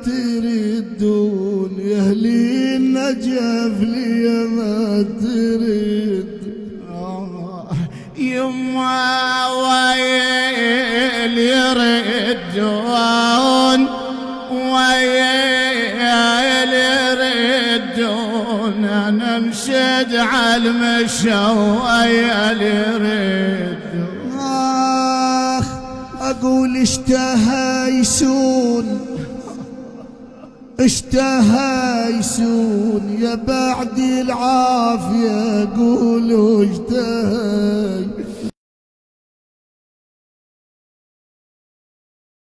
تردون يا اهل النجف لي ما ترد. يما ويل يردون ويل يردون انا مشد على المشا ويل يردون. اقول اشتهيسون يا بعد العافية قولوا اشتهي.